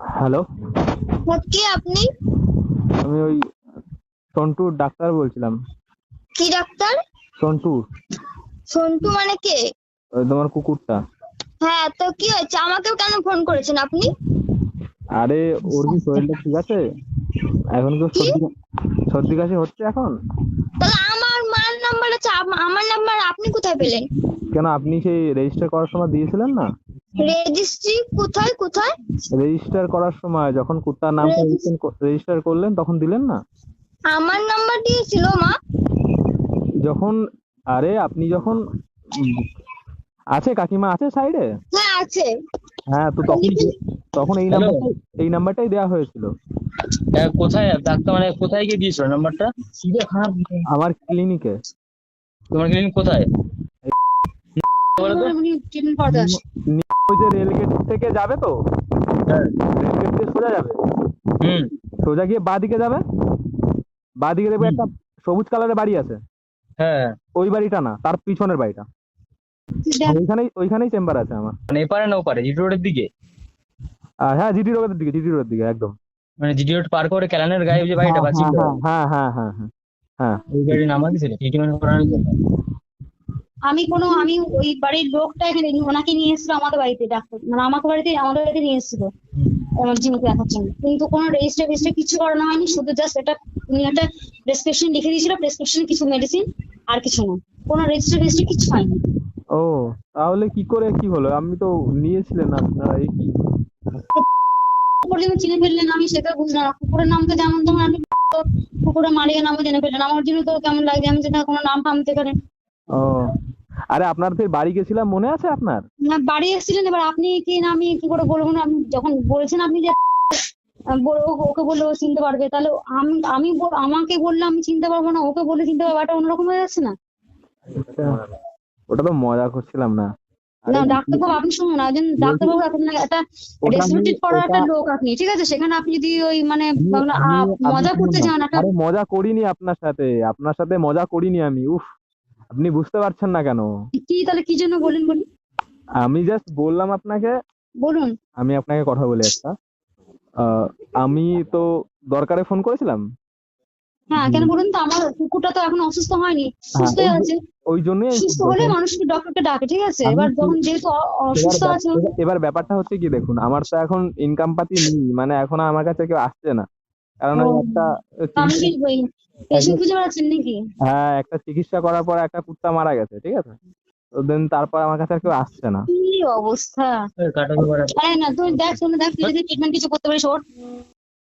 Hello. কে আপনি? আমি ওই সন্টুর ডাক্তার বলছিলাম। কি ডাক্তার? সন্টু, সন্টু মানে কে? ওই তোমার কুকুরটা। হ্যাঁ, তো কি হয়েছে? আমাকেও কেন ফোন করেছেন আপনি? আরে, ওর কি শরীরটা ঠিক আছে? এখন কেউ কি? সর্দি সর্দি কাশি হচ্ছে এখন? তাহলে আমার মার নাম্বার আছে, আমার নাম্বার আপনি কোথায় পেলেন? কেন, আপনি সেই রেজিস্টার করার সময় দিয়েছিলেন না? রেজিস্ট্রি কোথায় কোথায়? রেজিস্টার করার সময় যখন কুত্তার নামটা রেজিস্টার করলেন তখন দিলেন না? আমার নাম্বার দিয়েছিল মা। যখন, আরে আপনি যখন উম, আছে কাকিমা আছে সাইডে? হ্যাঁ আছে। হ্যাঁ, তো তখন তখন এই হ্যালো। নাম্বারটাই এই নাম্বারটাই দেওয়া হয়েছিল। কোথায় ডাক্তার, মানে কোথায় গিয়ে দিয়েছো নাম্বারটা? খারাপ। আমার ক্লিনিকে। তোমার ক্লিনিক কোথায় বলো তো? ট্রিটমেন্ট করাতে আসে। ওই যে রেলগেট থেকে যাবে তো, হ্যাঁ। রেলগেট দিয়ে সোজা যাবে, হুম। সোজা গিয়ে বাঁ দিকে যাবে, বাঁ দিকে দেখবে হুম। একটা সবুজ কালারের বাড়ি আছে। হ্যাঁ। ওই বাড়িটা না, তার পিছনের বাড়িটা। ওইখানেই চেম্বার আছে আমার। মানে এপারে না ওপারে, জিটি রোডের দিকে? হ্যাঁ, জিটি রোডের দিকে একদম। মানে জিটি রোড পার করে ক্যালানের গায়ে ওই যে হ্যাঁ বাড়িটা বাচিক হ্যাঁ দেওয়া, হ্যাঁ হ্যাঁ হ্যাঁ হ্যাঁ হ্যাঁ হ্যাঁ, ওই ঠিক। বাড়ির নাম দিয়েছিল ট্রিটমেন্ট করানোর জন্য। আমি ওই বাড়ির লোকটা এখানে ওনাকে নিয়ে এসেছিল আমাদের বাড়িতে, ডাক্তার মানে আমাদের বাড়িতে নিয়ে এসেছিল হুম। এমার্জেন্সি দেখার জন্য, কিন্তু কোনো রেজিস্টার ফেজিস্টার কিছু করানো হয়নি, শুধু জাস্ট এটা উনি একটা প্রেসক্রিপশন লিখে দিয়েছিল, প্রেসক্রিপশনে কিছু মেডিসিন, আর কিছু না। কোনো রেজিস্টার ফেজিস্টার কিছু হয়নি। ও, তাহলে কি করে কি হলো? আমি তো নিয়েছিলেন না আপনারা, এই কি? কুকুর যেন চিনে ফেললেন, আমি সেটা বুঝলাম না। কুকুরের নাম তো যেমন তখন আপনি তো কুকুরের মালিকের নামও জেনে ফেললেন, আমার জন্য তো কেমন লাগছে, আমি যেটা কোনো নাম ফাম থেকে ও, আরে আপনার ফের বাড়ি গেছিলাম, মনে আছে আপনার? না। বাড়ি এসেছিলেন, এবার আপনি কি না আমি কি করে বলবো না? আপনি যখন বলছেন আপনি যে ওকে বললে ও চিনতে পারবে, তাহলে আমাকে বললে আমি চিনতে পারবো না, ওকে বললে চিনতে পারবো, এটা অন্যরকম হয়ে যাচ্ছে না? আচ্ছা, ওটা তো মজা করছিলাম না। আরে না ডাক্তারবাবু, আপনি শুনুন না, একজন বলছি, ডাক্তারবাবু আপনার একটা ওটা আমি রেসপেক্টেড করার ওটা একটা লোক আপনি, ঠিক আছে? সেখানে আপনি যদি ওই মানে আমি আমি আপনি মজা শুনুন করতে না। চান একটা। আরে মজা করিনি আপনার সাথে মজা করিনি আমি। উফ, আপনি বুঝতে পারছেন না কেন? কি তাহলে কি জন্য বলেন বলুন? আমি জাস্ট বললাম আপনাকে। বলুন। আমি আপনাকে কথা বলি একটা। আহ, আমি তো দরকারে ফোন করেছিলাম। হ্যাঁ, কেন হুম। বলুন তো? আমার কুকুরটা তো এখন অসুস্থ হয়নি, হ্যাঁ, সুস্থই আছে। ওই জন্যই আমি ফোন সুস্থ হলে করেছিলাম। মানুষ ডক্টরকে ডাকে, ঠিক আছে? আমি এবার যখন যেহেতু এবার অসুস্থ আছে। এবার ব্যাপারটা হচ্ছে কি, দেখুন আমার তো এখন ইনকাম পাতি নেই, মানে এখন আমার কাছে কেউ আসছে না। কারণ ও, ওই একটা তো আপনি চিকিৎসা কি ওই পেশেন্ট একটা- খুঁজে বেড়াচ্ছেন নাকি? হ্যাঁ, একটা চিকিৎসা করার পর একটা কুত্তা মারা গেছে, ঠিক আছে? তো দেন তারপর আমার কাছে আর কেউ আসছে না। কি অবস্থা! কাটাতে পারে। আরে না, তুই দেখ, শুনে দেখ, তুই যদি ট্রিটমেন্ট কিছু করতে পারিস ওর।